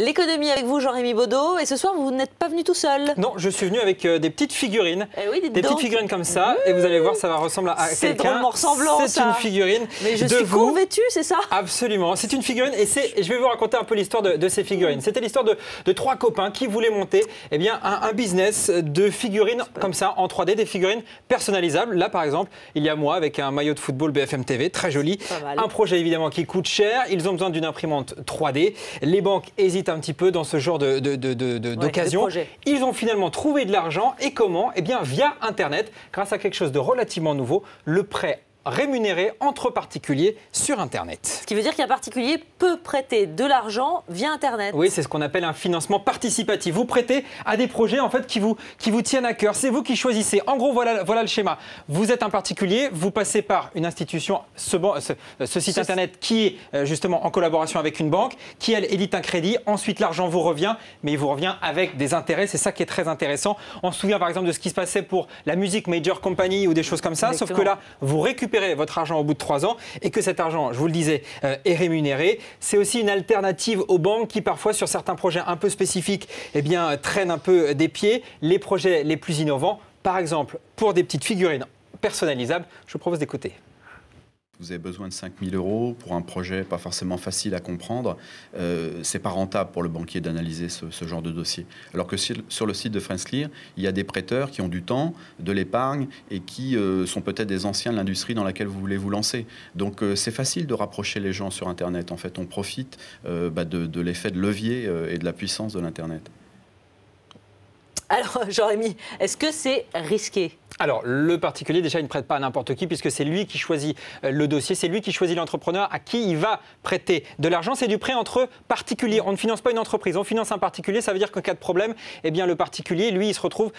L'économie avec vous, Jean-Rémy Baudot. Et ce soir, vous n'êtes pas venu tout seul. Non, je suis venu avec des petites figurines. Oui, des petites figurines comme ça. Et vous allez voir, ça va ressembler à quelqu'un. C'est drôlement ressemblant, C'est une figurine. Mais je suis convaincue, c'est ça? Absolument. C'est une figurine. Et je vais vous raconter un peu l'histoire de ces figurines. C'était l'histoire de trois copains qui voulaient monter un business de figurines comme ça, en 3D, des figurines personnalisables. Là, par exemple, il y a moi avec un maillot de football BFM TV, très joli. Un projet évidemment qui coûte cher. Ils ont besoin d'une imprimante 3D. Les banques hésitent un petit peu dans ce genre d'occasion. Ils ont finalement trouvé de l'argent. Et comment? Eh bien, via Internet, grâce à quelque chose de relativement nouveau, le prêt rémunéré entre particuliers sur Internet. Ce qui veut dire qu'un particulier peut prêter de l'argent via Internet. Oui, c'est ce qu'on appelle un financement participatif. Vous prêtez à des projets en fait qui vous tiennent à cœur. C'est vous qui choisissez. En gros, voilà le schéma. Vous êtes un particulier, vous passez par une institution, ce site Internet qui est justement en collaboration avec une banque, qui elle édite un crédit. Ensuite, l'argent vous revient, mais il vous revient avec des intérêts. C'est ça qui est très intéressant. On se souvient par exemple de ce qui se passait pour la musique Major Company ou des choses comme ça. Exactement. Sauf que là, vous récupérez votre argent au bout de 3 ans et que cet argent, je vous le disais, est rémunéré. C'est aussi une alternative aux banques qui parfois sur certains projets un peu spécifiques traînent un peu des pieds. Les projets les plus innovants, par exemple pour des petites figurines personnalisables, je vous propose d'écouter. Vous avez besoin de 5 000 € pour un projet pas forcément facile à comprendre. C'est pas rentable pour le banquier d'analyser ce genre de dossier. Alors que sur le site de FriendsClear, il y a des prêteurs qui ont du temps, de l'épargne et qui sont peut-être des anciens de l'industrie dans laquelle vous voulez vous lancer. Donc c'est facile de rapprocher les gens sur Internet. En fait, on profite de l'effet de levier et de la puissance de l'Internet. Alors, Jean-Rémy, est-ce que c'est risqué ? Alors, le particulier, déjà, il ne prête pas à n'importe qui puisque c'est lui qui choisit le dossier, c'est lui qui choisit l'entrepreneur à qui il va prêter de l'argent. C'est du prêt entre particuliers. On ne finance pas une entreprise, on finance un particulier. Ça veut dire qu'en cas de problème, eh bien, le particulier, lui, il se retrouve,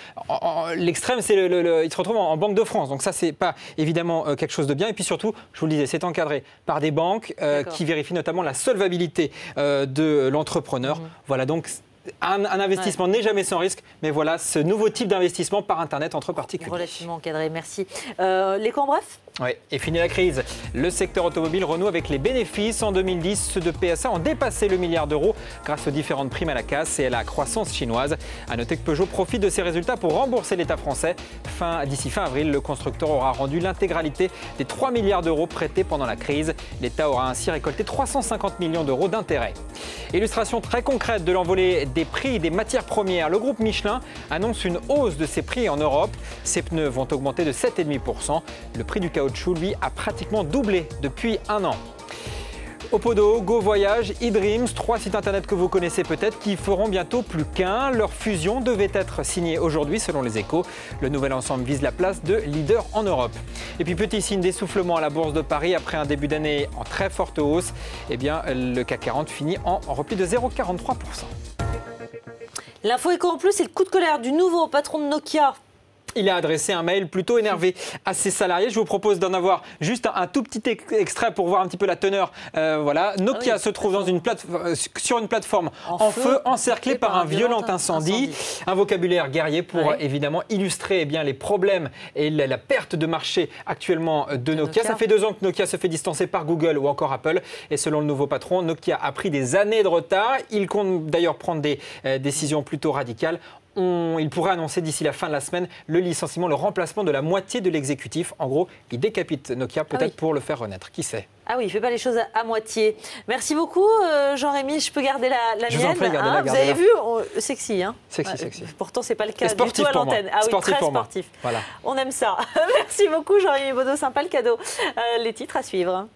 l'extrême, c'est il se retrouve en Banque de France. Donc ça, c'est pas évidemment quelque chose de bien. Et puis surtout, je vous le disais, c'est encadré par des banques qui vérifient notamment la solvabilité de l'entrepreneur. Voilà, donc un investissement n'est jamais sans risque, mais voilà ce nouveau type d'investissement par Internet entre particuliers. Relativement encadré, merci. Les camps brefs ? Oui, et fini la crise. Le secteur automobile renoue avec les bénéfices. En 2010, ceux de PSA ont dépassé le milliard d'euros grâce aux différentes primes à la casse et à la croissance chinoise. À noter que Peugeot profite de ces résultats pour rembourser l'État français. D'ici fin avril, le constructeur aura rendu l'intégralité des 3 milliards d'euros prêtés pendant la crise. L'État aura ainsi récolté 350 millions d'euros d'intérêts. Illustration très concrète de l'envolée des prix des matières premières. Le groupe Michelin annonce une hausse de ses prix en Europe. Ses pneus vont augmenter de 7,5%. Le prix du caoutchouc, lui, a pratiquement doublé depuis 1 an. Opodo, Go Voyage, eDreams, 3 sites internet que vous connaissez peut-être qui feront bientôt plus qu'un. Leur fusion devait être signée aujourd'hui selon les Échos. Le nouvel ensemble vise la place de leader en Europe. Et puis petit signe d'essoufflement à la Bourse de Paris après un début d'année en très forte hausse. Eh bien, le CAC 40 finit en repli de 0,43%. L'info éco en plus, c'est le coup de colère du nouveau patron de Nokia. Il a adressé un mail plutôt énervé à ses salariés. Je vous propose d'en avoir juste un tout petit extrait pour voir un petit peu la teneur. Voilà. Nokia se trouve sur une plateforme en feu, encerclée par un violent incendie. Un vocabulaire guerrier pour évidemment illustrer les problèmes et la perte de marché actuellement de Nokia. Ça fait 2 ans que Nokia se fait distancer par Google ou encore Apple. Et selon le nouveau patron, Nokia a pris des années de retard. Il compte d'ailleurs prendre des décisions plutôt radicales. Il pourrait annoncer d'ici la fin de la semaine le licenciement, le remplacement de la moitié de l'exécutif. En gros, il décapite Nokia peut-être pour le faire renaître. Qui sait? Ah oui, il ne fait pas les choses à moitié. Merci beaucoup, Jean-Rémy. Je peux garder la Je vous en prie, gardez-la. Vous avez vu, sexy, hein? Sexy. Pourtant, ce n'est pas le cas sportif du tout à l'antenne. Ah oui, sportif très sportif. Voilà. On aime ça. Merci beaucoup, Jean-Rémy Baudot. Sympa le cadeau. Les titres à suivre.